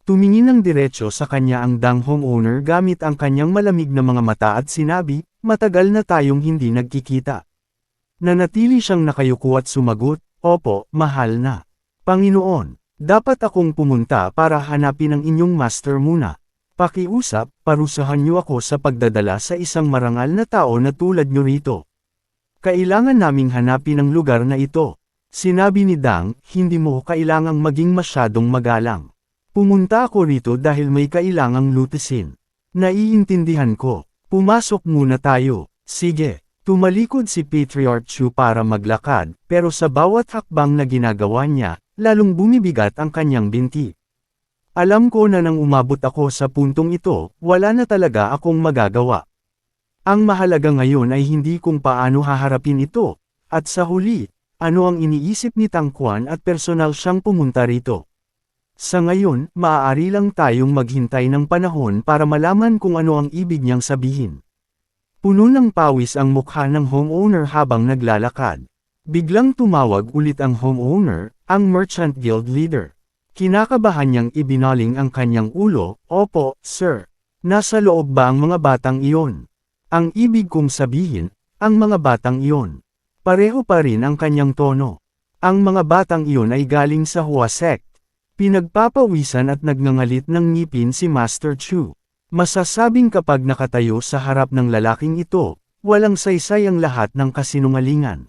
Tumingin ng diretso sa kanya ang Dang homeowner gamit ang kanyang malamig na mga mata at sinabi, matagal na tayong hindi nagkikita. Nanatili siyang nakayuko at sumagot, opo, mahal na. Panginoon, dapat akong pumunta para hanapin ang inyong master muna. Pakiusap, parusahan niyo ako sa pagdadala sa isang marangal na tao na tulad niyo rito. Kailangan naming hanapin ang lugar na ito. Sinabi ni Dang, hindi mo kailangang maging masyadong magalang. Pumunta ako rito dahil may kailangang lutisin. Naiintindihan ko. Pumasok muna tayo. Sige. Tumalikod si Patriarch Chu para maglakad, pero sa bawat hakbang na ginagawa niya, lalong bumibigat ang kanyang binti. Alam ko na nang umabot ako sa puntong ito, wala na talaga akong magagawa. Ang mahalaga ngayon ay hindi kung paano haharapin ito, at sa huli, ano ang iniisip ni Tang Quan at personal siyang pumunta rito. Sa ngayon, maaari lang tayong maghintay ng panahon para malaman kung ano ang ibig niyang sabihin. Puno ng pawis ang mukha ng homeowner habang naglalakad. Biglang tumawag ulit ang homeowner, ang Merchant Guild leader. Kinakabahan niyang ibinaling ang kanyang ulo, opo, sir. Nasa loob ba ang mga batang iyon? Ang ibig kong sabihin, ang mga batang iyon. Pareho pa rin ang kanyang tono. Ang mga batang iyon ay galing sa Hua sect. Pinagpapawisan at nagngangalit ng ngipin si Master Chu. Masasabing kapag nakatayo sa harap ng lalaking ito, walang saysay ang lahat ng kasinungalingan.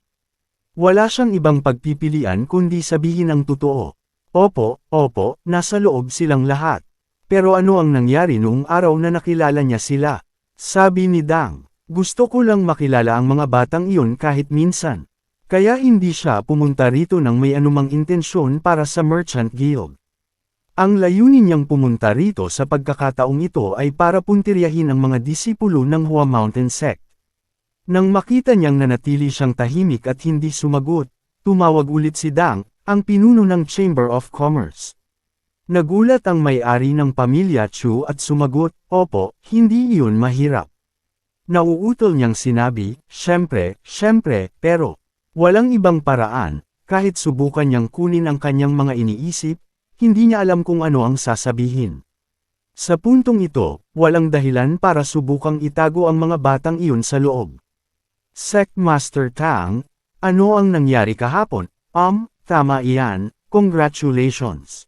Wala siyang ibang pagpipilian kundi sabihin ang totoo. Opo, nasa loob silang lahat. Pero ano ang nangyari noong araw na nakilala niya sila? Sabi ni Dang, gusto ko lang makilala ang mga batang iyon kahit minsan. Kaya hindi siya pumunta rito nang may anumang intensyon para sa Merchant Guild. Ang layunin niyang pumunta rito sa pagkakataong ito ay para puntiryahin ang mga disipulo ng Hua Mountain Sect. Nang makita niyang nanatili siyang tahimik at hindi sumagot, tumawag ulit si Dang, ang pinuno ng Chamber of Commerce. Nagulat ang may-ari ng pamilya Chu at sumagot, opo, hindi iyon mahirap. Nauutol niyang sinabi, syempre, pero, walang ibang paraan, kahit subukan niyang kunin ang kanyang mga iniisip, hindi niya alam kung ano ang sasabihin. Sa puntong ito, walang dahilan para subukang itago ang mga batang iyon sa loob. Sect Master Tang, ano ang nangyari kahapon? Tama iyan, congratulations.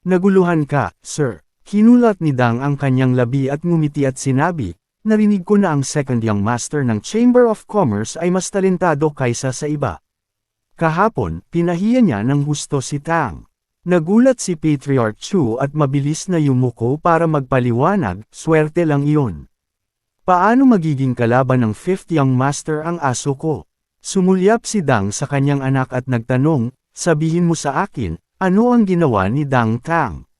Naguluhan ka, sir. Kinulat ni Dang ang kanyang labi at ngumiti at sinabi, narinig ko na ang second young master ng Chamber of Commerce ay mas talentado kaysa sa iba. Kahapon, pinahiya niya ng husto si Tang. Nagulat si Patriarch Chu at mabilis na yumuko para magpaliwanag, swerte lang iyon. Paano magiging kalaban ng fifth young master ang aso ko? Sumulyap si Dang sa kanyang anak at nagtanong, sabihin mo sa akin, ano ang ginawa ni Dang Tang?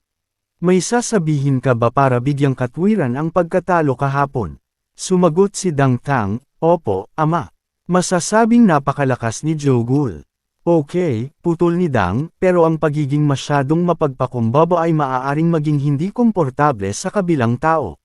May sasabihin ka ba para bigyang katwiran ang pagkatalo kahapon? Sumagot si Dang Tang, opo, ama. Masasabing napakalakas ni Zhou Gul. Okay, putol ni Dang, pero ang pagiging masyadong mapagpakumbaba ay maaaring maging hindi komportable sa kabilang tao.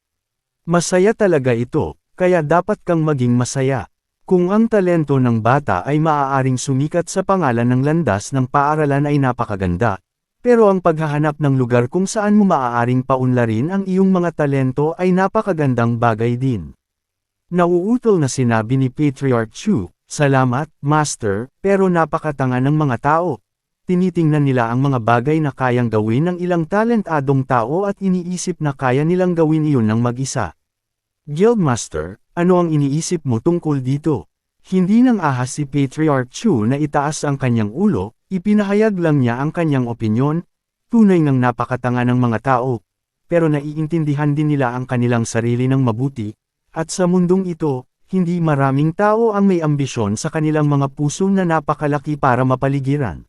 Masaya talaga ito, kaya dapat kang maging masaya. Kung ang talento ng bata ay maaaring sumikat sa pangalan ng landas ng paaralan ay napakaganda, pero ang paghahanap ng lugar kung saan mo maaaring paunlarin ang iyong mga talento ay napakagandang bagay din. Nauutol na sinabi ni Patriarch Chu, salamat, Master, pero napakatanga ng mga tao. Tinitingnan nila ang mga bagay na kayang gawin ng ilang talentadong tao at iniisip na kaya nilang gawin iyon ng mag-isa. Guildmaster, ano ang iniisip mo tungkol dito? Hindi nang ahas si Patriarch Chu na itaas ang kanyang ulo, ipinahayag lang niya ang kanyang opinyon, tunay ngang napakatanga ng mga tao, pero naiintindihan din nila ang kanilang sarili ng mabuti, at sa mundong ito, hindi maraming tao ang may ambisyon sa kanilang mga puso na napakalaki para mapaligiran.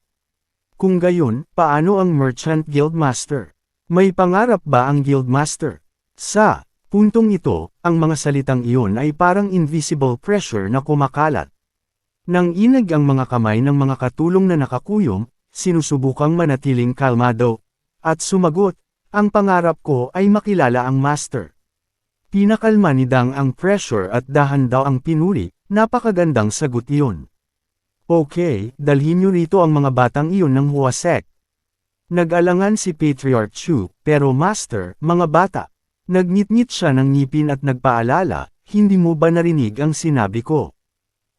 Kung gayon, paano ang Merchant Guildmaster? May pangarap ba ang Guildmaster? Sa puntong ito, ang mga salitang iyon ay parang invisible pressure na kumakalat. Nang inag ang mga kamay ng mga katulong na nakakuyom, sinusubukang manatiling kalmado. At sumagot, ang pangarap ko ay makilala ang master. Pinakalma ni Dang ang pressure at dahan daw ang pinuri, napakagandang sagot iyon. Okay, dalhin niyo rito ang mga batang iyon ng Hua sect. Nag-alangan si Patriarch Chu, pero Master, mga bata. Nagngit-ngit siya ng ngipin at nagpaalala, hindi mo ba narinig ang sinabi ko?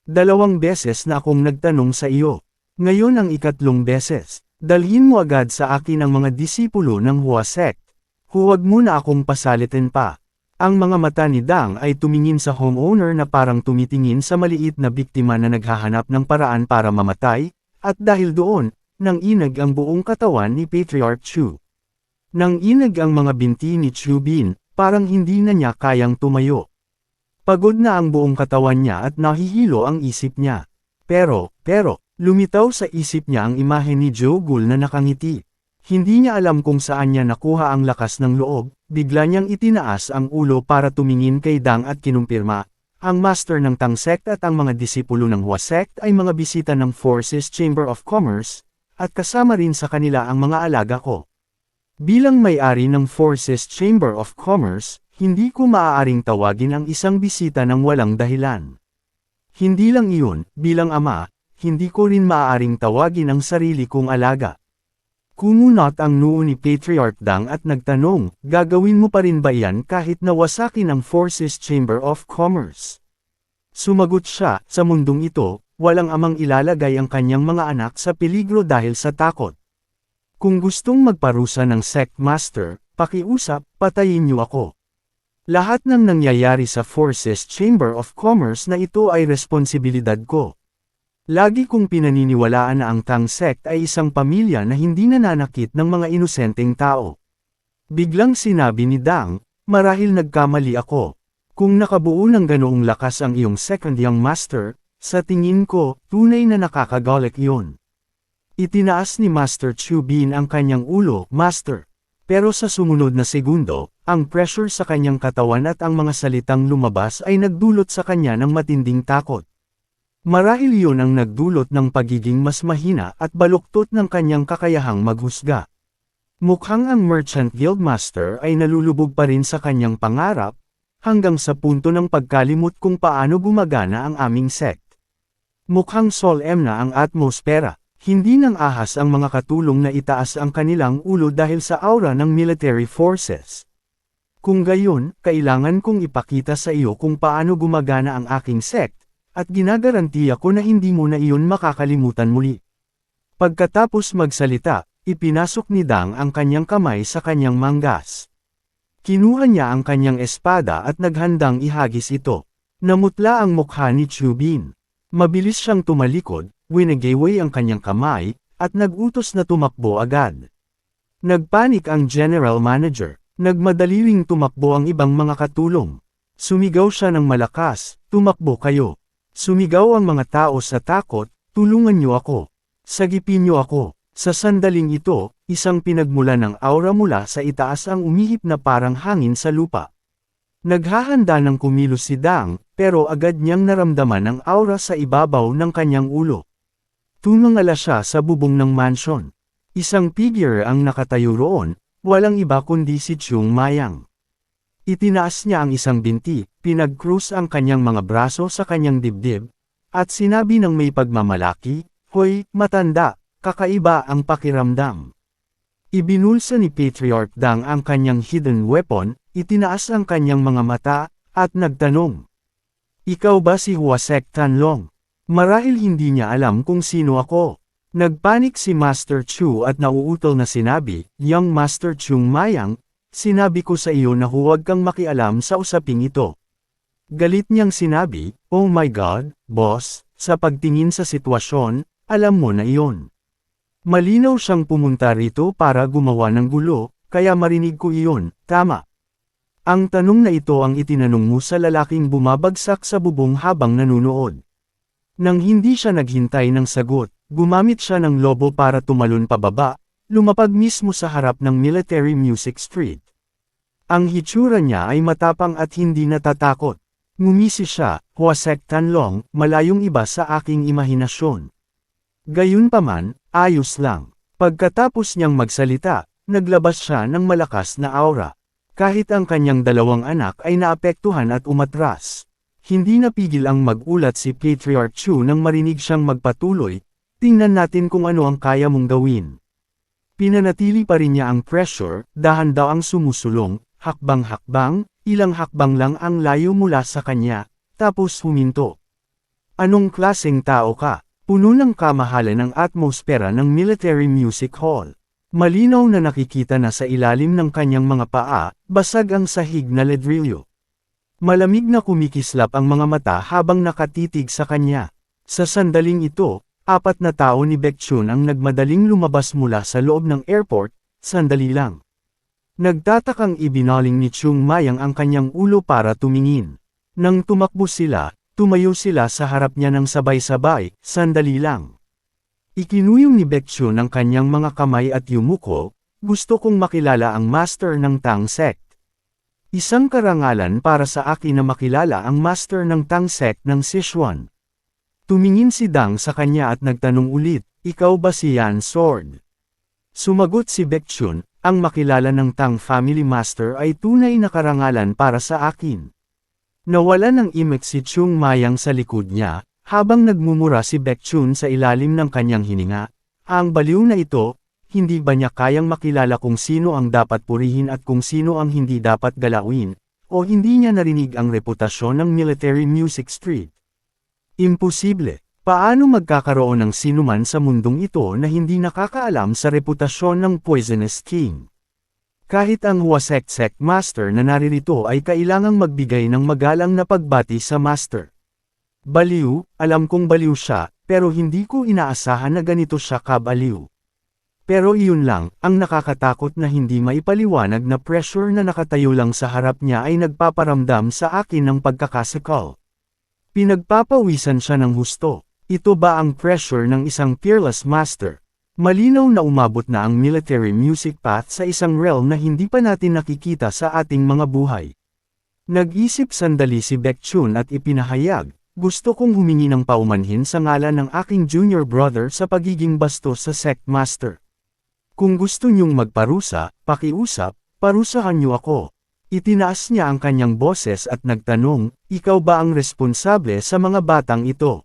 2 beses na akong nagtanong sa iyo. Ngayon ang 3 beses. Dalhin mo agad sa akin ang mga disipulo ng Hua sect. Huwag mo na akong pasalitin pa. Ang mga mata ni Dang ay tumingin sa homeowner na parang tumitingin sa maliit na biktima na naghahanap ng paraan para mamatay, at dahil doon, nanginag ang buong katawan ni Patriarch Chu. Nanginag ang mga binti ni Chu Bin, parang hindi na niya kayang tumayo. Pagod na ang buong katawan niya at nahihilo ang isip niya. Pero, lumitaw sa isip niya ang imahe ni Joe Gul na nakangiti. Hindi niya alam kung saan niya nakuha ang lakas ng loob, bigla niyang itinaas ang ulo para tumingin kay Dang at kinumpirma. Ang master ng Tang sect at ang mga disipulo ng Hua sect ay mga bisita ng Forces Chamber of Commerce, at kasama rin sa kanila ang mga alaga ko. Bilang may-ari ng Forces Chamber of Commerce, hindi ko maaaring tawagin ang isang bisita ng walang dahilan. Hindi lang iyon, bilang ama, hindi ko rin maaaring tawagin ang sarili kong alaga. Kumunot ang noo ni Patriarch Dang at nagtanong, gagawin mo pa rin ba yan kahit nawasakin ang Forces Chamber of Commerce? Sumagot siya, sa mundong ito, walang amang ilalagay ang kanyang mga anak sa peligro dahil sa takot. Kung gustong magparusa ng sect master, pakiusap, patayin niyo ako. Lahat ng nangyayari sa Forces Chamber of Commerce na ito ay responsibilidad ko. Lagi kong pinaniniwalaan na ang Tang sect ay isang pamilya na hindi nananakit ng mga inosenteng tao. Biglang sinabi ni Dang, marahil nagkamali ako. Kung nakabuo ng ganoong lakas ang iyong second young master, sa tingin ko, tunay na nakakagalit iyon. Itinaas ni Master Chu Bin ang kanyang ulo, Master. Pero sa sumunod na segundo, ang pressure sa kanyang katawan at ang mga salitang lumabas ay nagdulot sa kanya ng matinding takot. Marahil iyon ang nagdulot ng pagiging mas mahina at baluktot ng kanyang kakayahang maghusga. Mukhang ang Merchant Guildmaster ay nalulubog pa rin sa kanyang pangarap, hanggang sa punto ng pagkalimot kung paano gumagana ang aming sect. Mukhang solemn na ang atmosfera. Hindi nang ahas ang mga katulong na itaas ang kanilang ulo dahil sa aura ng military forces. Kung gayon, kailangan kong ipakita sa iyo kung paano gumagana ang aking sect, at ginagarantiya ko na hindi mo na iyon makakalimutan muli. Pagkatapos magsalita, ipinasok ni Dang ang kanyang kamay sa kanyang manggas. Kinuha niya ang kanyang espada at naghandang ihagis ito. Namutla ang mukha ni Chu Bin. Mabilis siyang tumalikod, winagayway ang kanyang kamay, at nag-utos na tumakbo agad. Nagpanik ang general manager. Nagmadali ring tumakbo ang ibang mga katulong. Sumigaw siya ng malakas, tumakbo kayo. Sumigaw ang mga tao sa takot, tulungan niyo ako. Sagipin niyo ako. Sa sandaling ito, isang pinagmula ng aura mula sa itaas ang umihip na parang hangin sa lupa. Naghahanda ng kumilos si Dang, pero agad niyang naramdaman ang aura sa ibabaw ng kanyang ulo. Tumangala siya sa bubong ng mansion. Isang figure ang nakatayo roon, walang iba kundi si Chung Mayang. Itinaas niya ang isang binti, pinag-cross ang kanyang mga braso sa kanyang dibdib, at sinabi ng may pagmamalaki, "Hoy, matanda, kakaiba ang pakiramdam." Ibinulsa ni Patriarch Dang ang kanyang hidden weapon, itinaas ang kanyang mga mata, at nagtanong. Ikaw ba si Hua Sect Tanlong? Marahil hindi niya alam kung sino ako. Nagpanik si Master Chu at nauutol na sinabi, Young Master Chung Mayang, sinabi ko sa iyo na huwag kang makialam sa usaping ito. Galit niyang sinabi, Oh my God, boss, sa pagtingin sa sitwasyon, alam mo na iyon. Malinaw siyang pumunta rito para gumawa ng gulo, kaya marinig ko iyon, tama. Ang tanong na ito ang itinanong mo sa lalaking bumabagsak sa bubong habang nanunood. Nang hindi siya naghintay ng sagot, gumamit siya ng lobo para tumalon pababa, lumapag mismo sa harap ng Military Music Street. Ang hitsura niya ay matapang at hindi natatakot. Ngumisi siya, Hua Sect Tanlong, malayong iba sa aking imahinasyon. Gayunpaman, ayos lang. Pagkatapos niyang magsalita, naglabas siya ng malakas na aura. Kahit ang kanyang 2 anak ay naapektuhan at umatras. Hindi napigil ang mag-ulat si Patriarch Chu nang marinig siyang magpatuloy, tingnan natin kung ano ang kaya mong gawin. Pinanatili pa rin niya ang pressure, dahan daw ang sumusulong, hakbang-hakbang, ilang hakbang lang ang layo mula sa kanya, tapos huminto. Anong klaseng tao ka? Puno ng kamahalan ang atmosfera ng Military Music Hall. Malinaw na nakikita na sa ilalim ng kanyang mga paa, basag ang sahig na ledrilyo. Malamig na kumikislap ang mga mata habang nakatitig sa kanya. Sa sandaling ito, 4 na tao ni Baekhyun ang nagmadaling lumabas mula sa loob ng airport, sandali lang. Nagtatakang ibinaling ni Chung Mayang ang kanyang ulo para tumingin. Nang tumakbo sila, tumayo sila sa harap niya ng sabay-sabay, sandali lang. Ikinuyong ni Baekhyun ang kanyang mga kamay at yumuko, gusto kong makilala ang master ng Tang Sect. Isang karangalan para sa akin na makilala ang master ng Tang Sect ng Sichuan. Tumingin si Dang sa kanya at nagtanong ulit, ikaw ba si Yan Sword? Sumagot si Baekhyun, ang makilala ng Tang Family Master ay tunay na karangalan para sa akin. Nawala ng imik si Chung Mayang sa likod niya, habang nagmumura si Baekhyun sa ilalim ng kanyang hininga. Ang baliw na ito, hindi ba niya kayang makilala kung sino ang dapat purihin at kung sino ang hindi dapat galawin, o hindi niya narinig ang reputasyon ng Military Music Street? Imposible. Paano magkakaroon ng sinuman sa mundong ito na hindi nakakaalam sa reputasyon ng Poisonous King? Kahit ang Hwasek-sek Master na naririto ay kailangang magbigay ng magalang na pagbati sa Master. Baliw, alam kong baliw siya, pero hindi ko inaasahan na ganito siya kabaliw. Pero iyon lang, ang nakakatakot na hindi maipaliwanag na pressure na nakatayo lang sa harap niya ay nagpaparamdam sa akin ng pagkakasakal. Pinagpapawisan siya ng husto. Ito ba ang pressure ng isang fearless master? Malinaw na umabot na ang military music path sa isang realm na hindi pa natin nakikita sa ating mga buhay. Nag-isip sandali si Baekhyun at ipinahayag, gusto kong humingi ng paumanhin sa ngalan ng aking junior brother sa pagiging bastos sa sect master. Kung gusto niyong magparusa, pakiusap, parusahan niyo ako. Itinaas niya ang kanyang boses at nagtanong, ikaw ba ang responsable sa mga batang ito?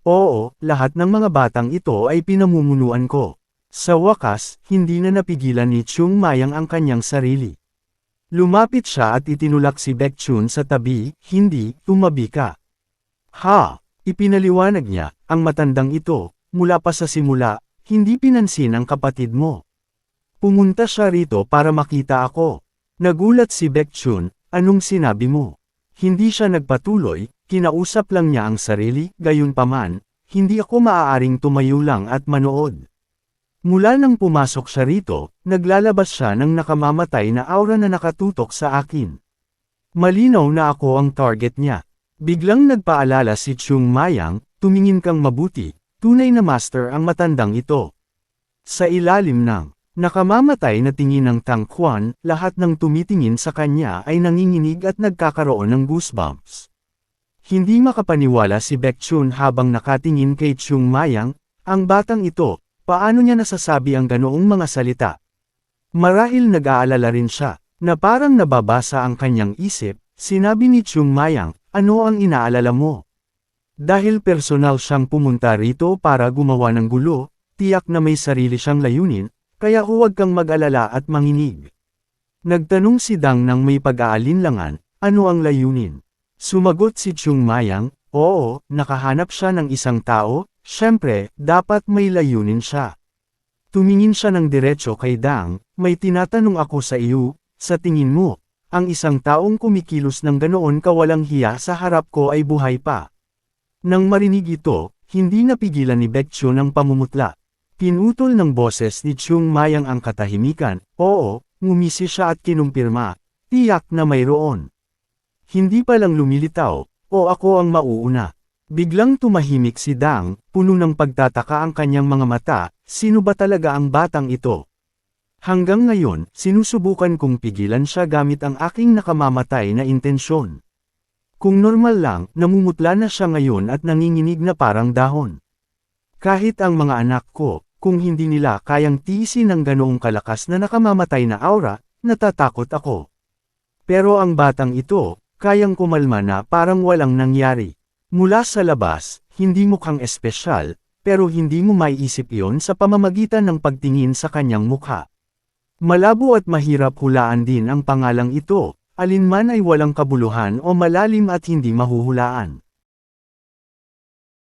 Oo, lahat ng mga batang ito ay pinamumunuan ko. Sa wakas, hindi na napigilan ni Chung Mayang ang kanyang sarili. Lumapit siya at itinulak si Baekhyun sa tabi, hindi, tumabi ka. Ha! Ipinaliwanag niya, ang matandang ito, mula pa sa simula, hindi pinansin ang kapatid mo. Pumunta siya rito para makita ako. Nagulat si Baekhyun, anong sinabi mo? Hindi siya nagpatuloy, kinausap lang niya ang sarili, gayunpaman, hindi ako maaaring tumayo lang at manood. Mula nang pumasok siya rito, naglalabas siya ng nakamamatay na aura na nakatutok sa akin. Malinaw na ako ang target niya. Biglang nagpaalala si Chung Mayang, tumingin kang mabuti, tunay na master ang matandang ito. Sa ilalim ng nakamamatay na tingin ng Tang Quan, lahat ng tumitingin sa kanya ay nanginginig at nagkakaroon ng goosebumps. Hindi makapaniwala si Baekhyun habang nakatingin kay Chung Mayang, ang batang ito, paano niya nasasabi ang ganoong mga salita? Marahil nag-aalala rin siya, na parang nababasa ang kanyang isip, sinabi ni Chung Mayang, ano ang inaalala mo? Dahil personal siyang pumunta rito para gumawa ng gulo, tiyak na may sarili siyang layunin, kaya huwag kang mag-alala at manginig. Nagtanong si Dang nang may pag-aalinlangan, ano ang layunin? Sumagot si Chung Mayang, oo, nakahanap siya ng isang tao, syempre, dapat may layunin siya. Tumingin siya ng diretso kay Dang, may tinatanong ako sa iyo, sa tingin mo, ang isang taong kumikilos ng ganoon kawalang hiya sa harap ko ay buhay pa. Nang marinig ito, hindi napigilan ni Baekhyun ang pamumutla. Pinutol ng boses ni Chung Mayang ang katahimikan, oo, ngumisi siya at kinumpirma, tiyak na mayroon. Hindi pa lang lumilitaw, o ako ang mauuna. Biglang tumahimik si Dang, puno ng pagtataka ang kanyang mga mata, sino ba talaga ang batang ito? Hanggang ngayon, sinusubukan kong pigilan siya gamit ang aking nakamamatay na intensyon. Kung normal lang, namumutla na siya ngayon at nanginginig na parang dahon. Kahit ang mga anak ko, kung hindi nila kayang tiisin ng ganoong kalakas na nakamamatay na aura, natatakot ako. Pero ang batang ito, kayang kumalma na parang walang nangyari. Mula sa labas, hindi mukhang espesyal, pero hindi mo maiisip iyon sa pamamagitan ng pagtingin sa kanyang mukha. Malabo at mahirap hulaan din ang pangalang ito, alinman ay walang kabuluhan o malalim at hindi mahuhulaan.